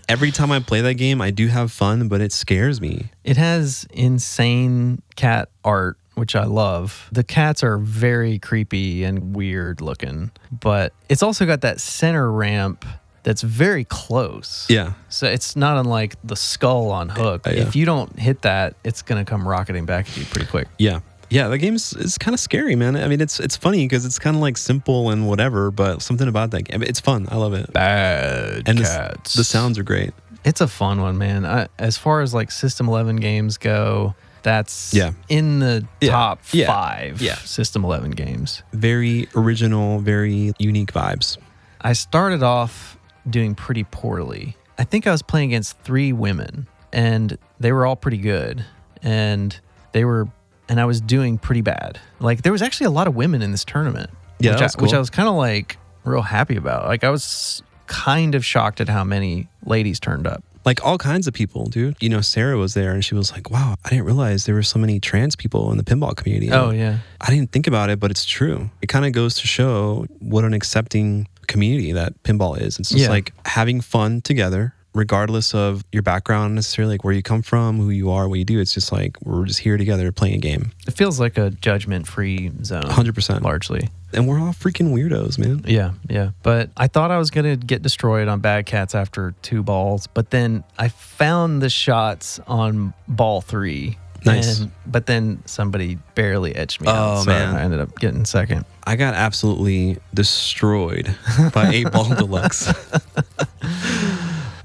every time I play that game, I do have fun, but it scares me. It has insane cat art, which I love. The cats are very creepy and weird looking, but it's also got that center ramp that's very close. Yeah. So it's not unlike the skull on Hook. Yeah. If you don't hit that, it's going to come rocketing back at you pretty quick. Yeah. Yeah, the game is kind of scary, man. I mean, it's funny because it's kind of like simple and whatever, but something about that game, it's fun. I love it. Bad and Cats. The sounds are great. It's a fun one, man. As far as like System 11 games go, that's in the top 5 System 11 games. Very original, very unique vibes. I started off doing pretty poorly. I think I was playing against 3 women, and they were all pretty good. And I was doing pretty bad. Like, there was actually a lot of women in this tournament. Yeah, which I was kind of like real happy about. Like, I was kind of shocked at how many ladies turned up. Like all kinds of people, dude. You know, Sarah was there and she was like, wow, I didn't realize there were so many trans people in the pinball community. Oh, yeah. I didn't think about it, but it's true. It kind of goes to show what an accepting community that pinball is. It's just like having fun together, regardless of your background necessarily, like where you come from, who you are, what you do. It's just like, we're just here together playing a game. It feels like a judgment-free zone. 100%. Largely. And we're all freaking weirdos, man. Yeah. But I thought I was going to get destroyed on Bad Cats after 2 balls, but then I found the shots on ball 3. Nice. But then somebody barely edged me out, so man. I ended up getting second. I got absolutely destroyed by 8-ball Deluxe.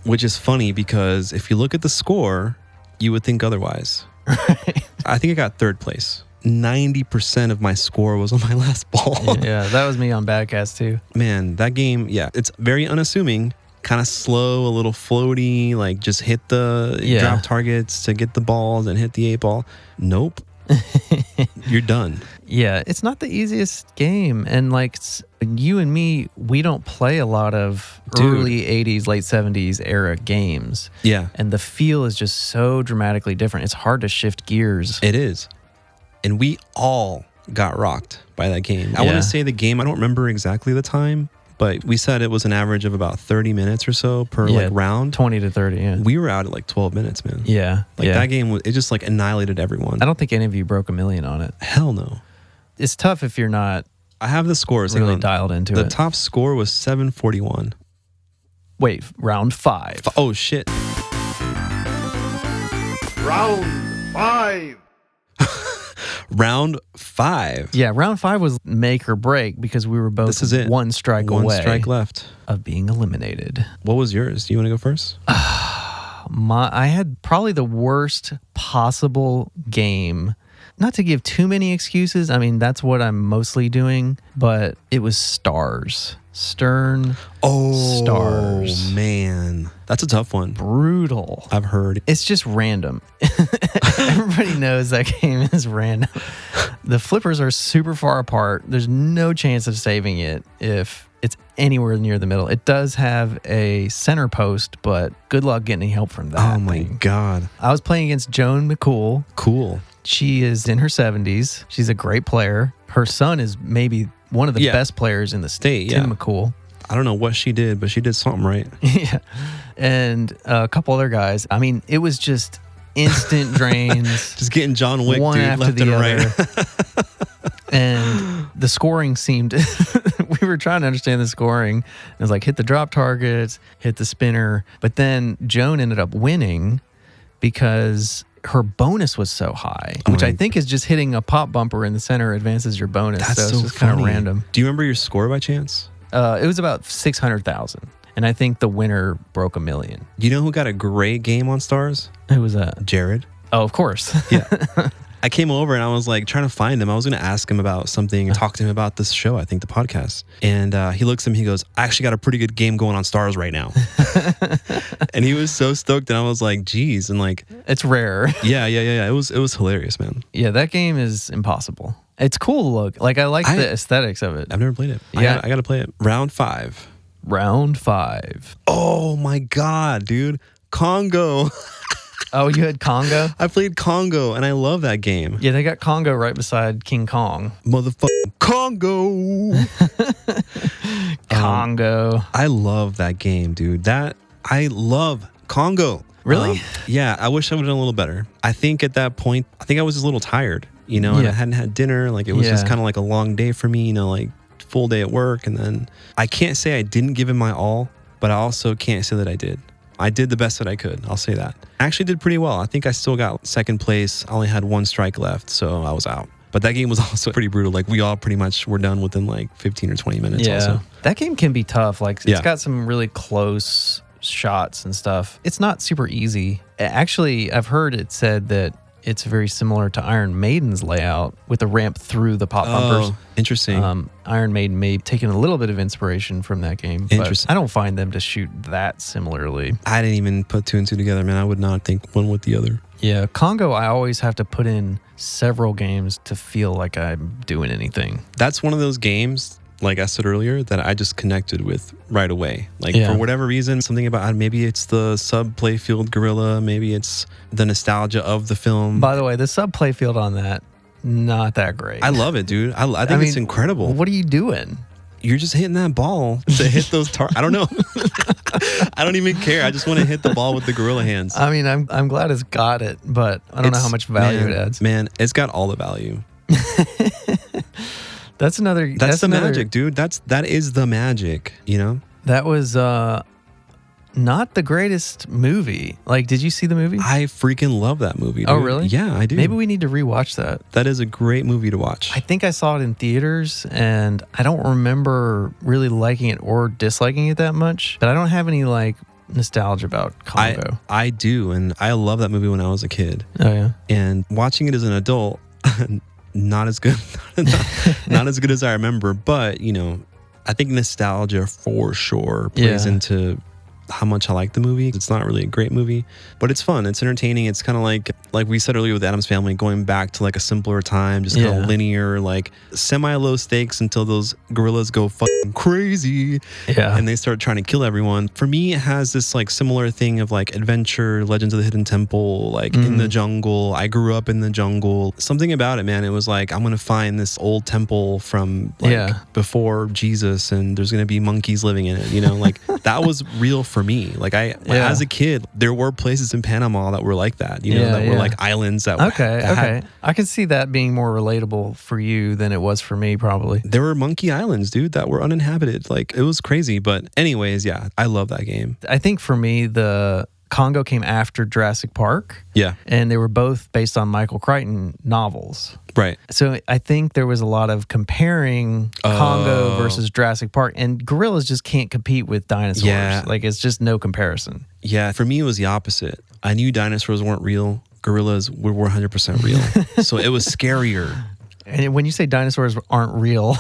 Which is funny because if you look at the score, you would think otherwise. Right. I think I got 3rd place. 90% of my score was on my last ball. Yeah, that was me on Bad Cats too. Man, that game, it's very unassuming, kind of slow, a little floaty, like just hit the drop targets to get the balls and hit the 8-ball. Nope. You're done. Yeah, it's not the easiest game. And like you and me, we don't play a lot of early 80s, late 70s era games. Yeah. And the feel is just so dramatically different. It's hard to shift gears. It is. And we all got rocked by that game. I want to say the game, I don't remember exactly the time, but we said it was an average of about 30 minutes or so per like round. 20 to 30, yeah. We were out at like 12 minutes, man. Yeah. That game, it just like annihilated everyone. I don't think any of you broke 1 million on it. Hell no. It's tough if you're not I have the scores. really dialed into it. The top score was 741. Wait, round 5. Oh, shit. Round 5. Round 5. Yeah, round 5 was make or break because we were both one strike away. One strike left of being eliminated. What was yours? Do you want to go first? I had probably the worst possible game. Not to give too many excuses. I mean, that's what I'm mostly doing, but it was Stars. Stern Stars. Oh, man. That's a tough one. Brutal. I've heard. It's just random. Everybody knows that game is random. The flippers are super far apart. There's no chance of saving it if it's anywhere near the middle. It does have a center post, but good luck getting any help from that. Oh, my God. I was playing against Joan McCool. Cool. She is in her 70s. She's a great player. Her son is maybe one of the best players in the state, Tim McCool. I don't know what she did, but she did something right. Yeah. And a couple other guys. I mean, it was just instant drains. Just getting John Wick, one dude, after left the and other. right. And the scoring seemed... we were trying to understand the scoring. It was like, hit the drop targets, hit the spinner. But then Joan ended up winning because... her bonus was so high, which I think is just hitting a pop bumper in the center advances your bonus. That's so it's just kind of random. Do you remember your score by chance? It was about 600,000, and I think the winner broke 1 million. You know who got a great game on Stars? Who was that? Jared. Oh, of course. Yeah. I came over and I was like trying to find him. I was going to ask him about something and talk to him about this show, I think the podcast. And he looks at me, he goes, I actually got a pretty good game going on Stars right now. And he was so stoked and I was like, geez. And like, it's rare. Yeah. It was hilarious, man. Yeah, that game is impossible. It's cool to look. Like, I like the aesthetics of it. I've never played it. Yeah. I got to play it. Round 5. Round 5. Oh my God, dude. Congo. Oh, you had Congo? I played Congo, and I love that game. Yeah, they got Congo right beside King Kong. Motherfucking Congo! Congo. I love that game, dude. I love Congo. Really? Yeah, I wish I would have done a little better. I think at that point, I was just a little tired, and I hadn't had dinner. Like, it was just kind of like a long day for me, like full day at work. And then I can't say I didn't give it my all, but I also can't say that I did. I did the best that I could. I'll say that. I actually did pretty well. I think I still got second place. I only had 1 strike left, so I was out. But that game was also pretty brutal. Like, we all pretty much were done within like 15 or 20 minutes. Yeah. Also. That game can be tough. Like, it's got some really close shots and stuff. It's not super easy. Actually, I've heard it said that it's very similar to Iron Maiden's layout with a ramp through the pop bumpers. Interesting. Iron Maiden may have taken a little bit of inspiration from that game, but I don't find them to shoot that similarly. I didn't even put 2 and 2 together, man. I would not think one with the other. Yeah, Congo, I always have to put in several games to feel like I'm doing anything. That's one of those games, like I said earlier, that I just connected with right away. Like, for whatever reason, something about, maybe it's the sub playfield gorilla, maybe it's the nostalgia of the film. By the way, the sub playfield on that, not that great. I love it, dude. I think it's incredible. What are you doing? You're just hitting that ball to hit those I don't know. I don't even care. I just want to hit the ball with the gorilla hands. I mean, I'm glad it's got it, but I don't know how much value it adds. Man, it's got all the value. That's the magic, dude. That is the magic, you know? That was not the greatest movie. Like, did you see the movie? I freaking love that movie, dude. Oh, really? Yeah, I do. Maybe we need to rewatch that. That is a great movie to watch. I think I saw it in theaters, and I don't remember really liking it or disliking it that much, but I don't have any, like, nostalgia about Congo. I do, and I love that movie when I was a kid. Oh, yeah? And watching it as an adult, not as good. not as good as I remember, but, you know, I think nostalgia for sure plays into how much I like the movie. It's not really a great movie, but it's fun. It's entertaining. It's kind of like we said earlier with Addams Family, going back to like a simpler time, just kind of linear, like semi-low stakes until those gorillas go fucking crazy. Yeah. And they start trying to kill everyone. For me, it has this like similar thing of like adventure, Legends of the Hidden Temple, like in the jungle. I grew up in the jungle. Something about it, man. It was like, I'm going to find this old temple from like before Jesus, and there's going to be monkeys living in it. You know, like that was real for me. Like as a kid, there were places in Panama that were like that, you know, that were like islands that Okay. I can see that being more relatable for you than it was for me, probably. There were monkey islands, dude, that were uninhabited. Like, it was crazy. But anyways, yeah, I love that game. I think for me, the Congo came after Jurassic Park. Yeah. And they were both based on Michael Crichton novels. Right. So I think there was a lot of comparing Congo versus Jurassic Park, and gorillas just can't compete with dinosaurs. Yeah. Like, it's just no comparison. Yeah. For me, it was the opposite. I knew dinosaurs weren't real. Gorillas were 100% real. So it was scarier. And when you say dinosaurs aren't real...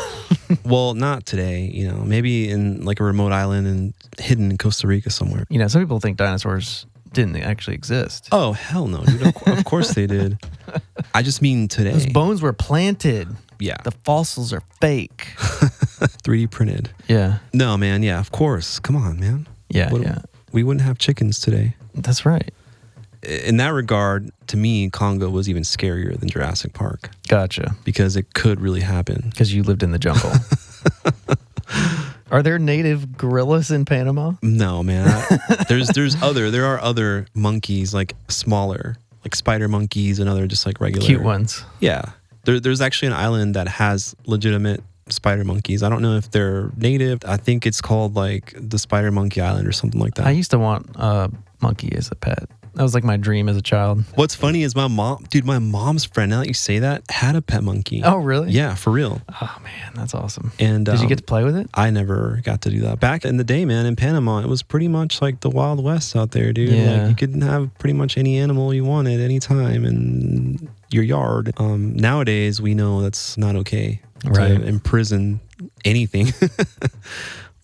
Well, not today, you know, maybe in like a remote island and hidden in Costa Rica somewhere. You know, some people think dinosaurs didn't actually exist. Oh, hell no, dude. Of course they did. I just mean today. Those bones were planted. Yeah. The fossils are fake. 3D printed. Yeah. No, man. Yeah, of course. Come on, man. Yeah. We wouldn't have chickens today. That's right. In that regard, to me, Congo was even scarier than Jurassic Park. Gotcha. Because it could really happen. Because you lived in the jungle. Are there native gorillas in Panama? No, man. There are other monkeys, like smaller, like spider monkeys and other just like regular. Cute ones. Yeah. There's actually an island that has legitimate spider monkeys. I don't know if they're native. I think it's called like the Spider Monkey Island or something like that. I used to want a monkey as a pet. That was like my dream as a child. What's funny is my mom's friend, now that you say that, had a pet monkey. Oh, really? Yeah, for real. Oh, man, that's awesome. And did you get to play with it? I never got to do that. Back in the day, man, in Panama, it was pretty much like the Wild West out there, dude. Yeah. Like, you could have pretty much any animal you wanted anytime in your yard. Nowadays, we know that's not okay to imprison anything.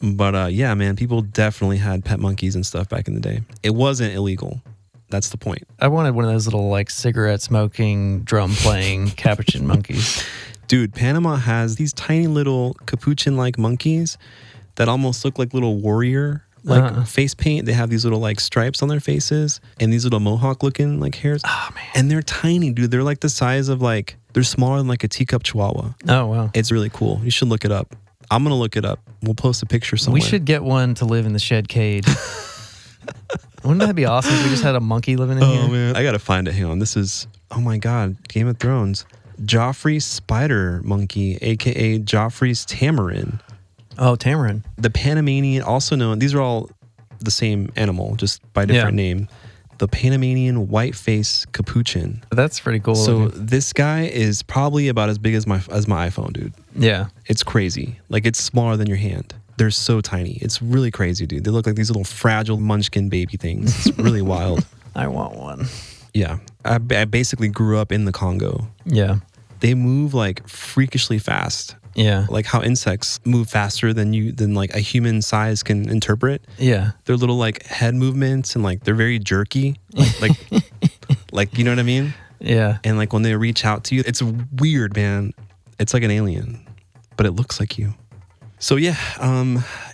But yeah, man, people definitely had pet monkeys and stuff back in the day. It wasn't illegal. That's the point. I wanted one of those little like cigarette smoking, drum playing capuchin monkeys. Dude, Panama has these tiny little capuchin-like monkeys that almost look like little warrior face paint. They have these little like stripes on their faces and these little mohawk looking like hairs. Oh, man. And they're tiny, dude. They're like the size of like, they're smaller than like a teacup chihuahua. Oh, wow. It's really cool. You should look it up. I'm going to look it up. We'll post a picture somewhere. We should get one to live in the shed cage. Wouldn't that be awesome if we just had a monkey living in here? Oh, man. I got to find it. Hang on. This is, oh my God, Game of Thrones. Joffrey's spider monkey, a.k.a. Joffrey's tamarin. Oh, tamarin. The Panamanian, also known, these are all the same animal, just by different name. the Panamanian whiteface capuchin. That's pretty cool. So this guy is probably about as big as my iPhone, dude. Yeah. It's crazy. Like, it's smaller than your hand. They're so tiny. It's really crazy, dude. They look like these little fragile munchkin baby things. It's really wild. I want one. Yeah. I basically grew up in the Congo. Yeah. They move like freakishly fast. Yeah. Like how insects move faster than like a human size can interpret. Yeah. Their little like head movements and like they're very jerky. Like you know what I mean? Yeah. And like when they reach out to you, it's weird, man. It's like an alien, but it looks like you. So yeah,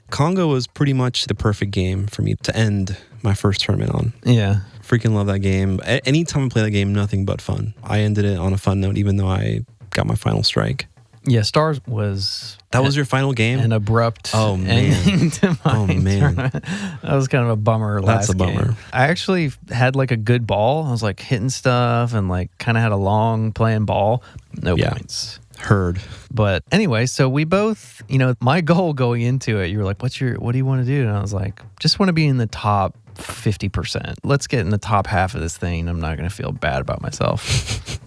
Congo was pretty much the perfect game for me to end my first tournament on. Yeah. Freaking love that game. Anytime I play that game, nothing but fun. I ended it on a fun note, even though I got my final strike. Yeah, Stars was... That was your final game? An abrupt ending to my tournament. That was kind of a bummer last game. That's a bummer. I actually had like a good ball. I was like hitting stuff and like kind of had a long playing ball. No points. Heard. But anyway, so we both, my goal going into it, you were like, what do you want to do? And I was like, just want to be in the top 50%. Let's get in the top half of this thing. I'm not going to feel bad about myself.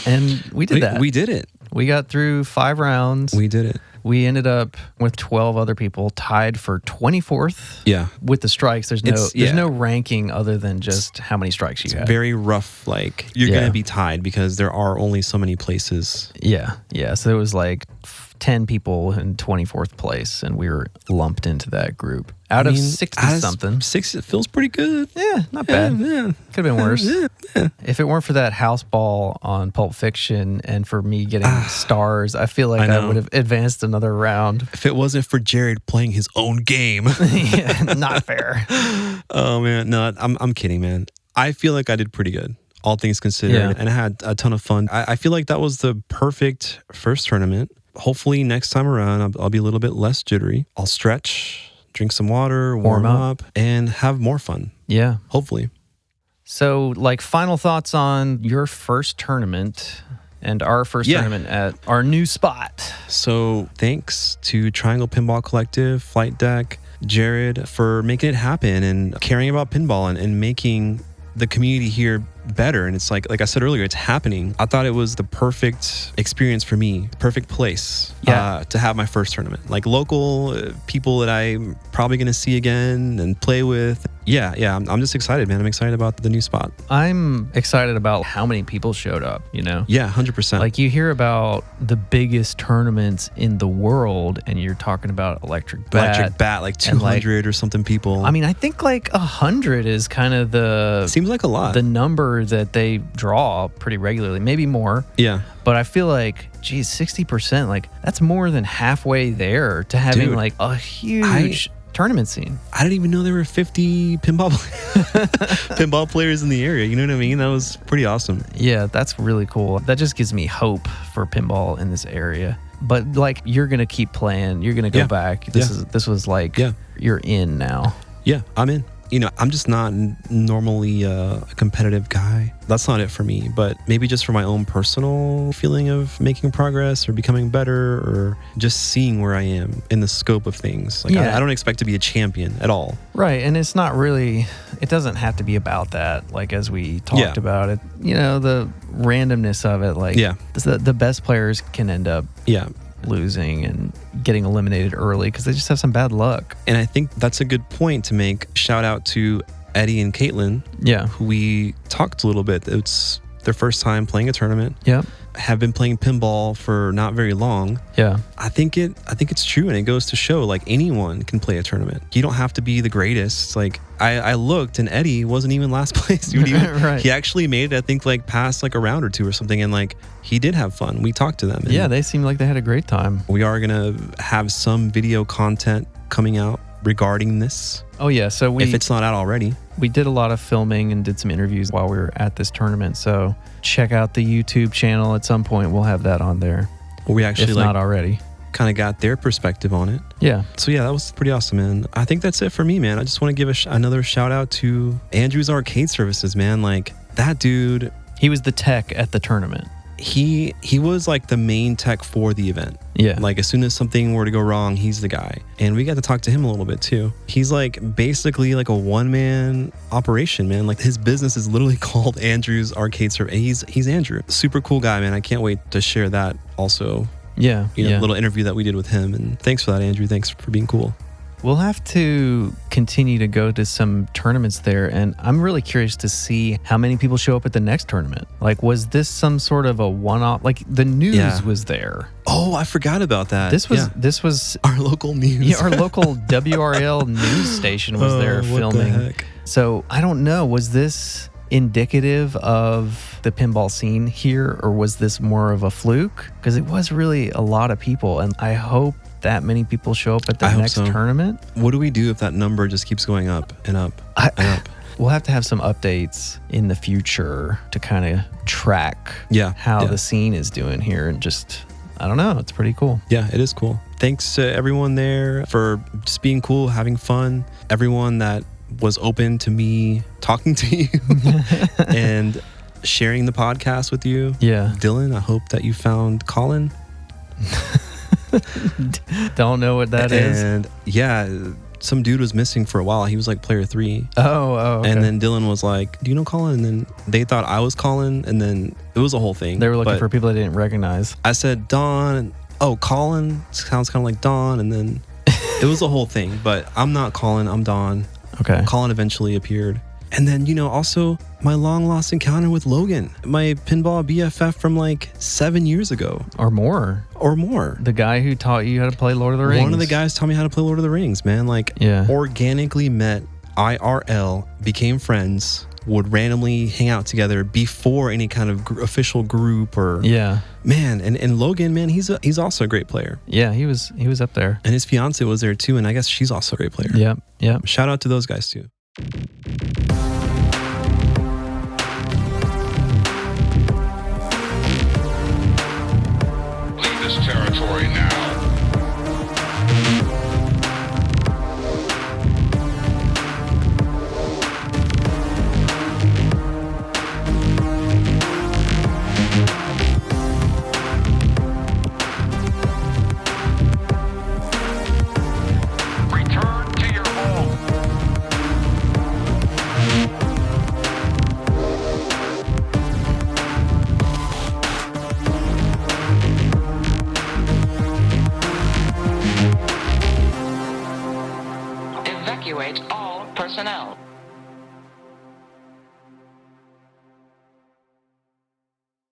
And we did that. We did it. We got through 5 rounds. We did it. We ended up with 12 other people tied for 24th. Yeah. With the strikes, there's no ranking other than just how many strikes you had. Very rough. Like you're going to be tied because there are only so many places. Yeah. Yeah. So it was like 10 people in 24th place, and we were lumped into that group out of 60 something. 6, it feels pretty good. Yeah, not bad. Yeah. Could have been worse. If it weren't for that house ball on Pulp Fiction and for me getting stars, I feel like I would have advanced another round. If it wasn't for Jared playing his own game. Yeah, not fair. Oh man, no, I'm kidding, man. I feel like I did pretty good, all things considered, and I had a ton of fun. I feel like that was the perfect first tournament. Hopefully next time around, I'll be a little bit less jittery. I'll stretch, drink some water, warm up, and have more fun. Yeah. Hopefully. So, like, final thoughts on your first tournament and our first tournament at our new spot. So, thanks to Triangle Pinball Collective, Flight Deck, Jared, for making it happen and caring about pinball and making the community here better. And it's like I said earlier, it's happening. I thought it was the perfect experience for me, perfect place to have my first tournament. Like local people that I'm probably going to see again and play with. Yeah, I'm just excited, man. I'm excited about the new spot. I'm excited about how many people showed up, Yeah, 100%. Like you hear about the biggest tournaments in the world and you're talking about Electric Bat, like 200 or something people. I mean, I think like 100 is kind of seems like a lot. The number that they draw pretty regularly, maybe more. Yeah. But I feel like, geez, 60%, like that's more than halfway there to having like a huge tournament scene. I didn't even know there were 50 pinball players in the area. You know what I mean? That was pretty awesome. Yeah, that's really cool. That just gives me hope for pinball in this area. But like, you're gonna keep playing. You're gonna go back. This was like you're in now. Yeah, I'm in. I'm just not normally a competitive guy. That's not it for me, but maybe just for my own personal feeling of making progress or becoming better or just seeing where I am in the scope of things. Like I don't expect to be a champion at all. Right, and it's not really, it doesn't have to be about that, like as we talked about it. The randomness of it, like the best players can end up losing and getting eliminated early because they just have some bad luck. And I think that's a good point to make. Shout out to Eddie and Caitlin, who we talked a little bit. It's their first time playing a tournament. Yeah. Have been playing pinball for not very long. Yeah. I think it's true, and it goes to show like anyone can play a tournament. You don't have to be the greatest. Like I looked, and Eddie wasn't even last place. He actually made it, I think, like past like a round or two or something, and like he did have fun. We talked to them. And they seemed like they had a great time. We are gonna have some video content coming out regarding this. Oh yeah, so if it's not out already. We did a lot of filming and did some interviews while we were at this tournament. So check out the YouTube channel. At some point, we'll have that on there. We actually, if not already, kind of got their perspective on it. Yeah. So yeah, that was pretty awesome, man. I think that's it for me, man. I just want to give another shout out to Andrew's Arcade Services, man. Like that dude. He was the tech at the tournament. he was like the main tech for the event. Yeah. Like as soon as something were to go wrong, he's the guy. And we got to talk to him a little bit too. He's like basically like a one-man operation, man. Like his business is literally called Andrew's Arcade Service. He's Andrew. Super cool guy, man. I can't wait to share that also. Yeah. Little interview that we did with him. And thanks for that, Andrew. Thanks for being cool. We'll have to continue to go to some tournaments there, and I'm really curious to see how many people show up at the next tournament. Like, was this some sort of a one-off? Like, the news was there. Oh, I forgot about that. This was our local news. Yeah, our local WRL news station was there filming. What the heck? So I don't know. Was this indicative of the pinball scene here, or was this more of a fluke? Because it was really a lot of people, and I hope that many people show up at the next tournament. What do we do if that number just keeps going up and up and up? We'll have to have some updates in the future to kind of track how the scene is doing here, and just, I don't know, it's pretty cool. Yeah, it is cool. Thanks to everyone there for just being cool, having fun. Everyone that was open to me talking to you and sharing the podcast with you. Yeah. Dylan, I hope that you found Colin. Don't know what that is. And yeah, some dude was missing for a while. He was like player 3. Oh, okay. And then Dylan was like, do you know Colin? And then they thought I was Colin. And then it was a whole thing. They were looking for people they didn't recognize. I said Don. And, oh, Colin sounds kind of like Don. And then it was a whole thing. But I'm not Colin. I'm Don. Okay. Colin eventually appeared. And then, also my long lost encounter with Logan, my pinball BFF from like 7 years ago. Or more. The guy who taught you how to play Lord of the Rings. One of the guys taught me how to play Lord of the Rings, man. Like, organically met IRL, became friends, would randomly hang out together before any kind of official group or... Yeah. Man, and Logan, man, he's also a great player. Yeah, he was up there. And his fiance was there too, and I guess she's also a great player. Yep. Shout out to those guys too. Territory now. Return to your home. Evacuate all personnel.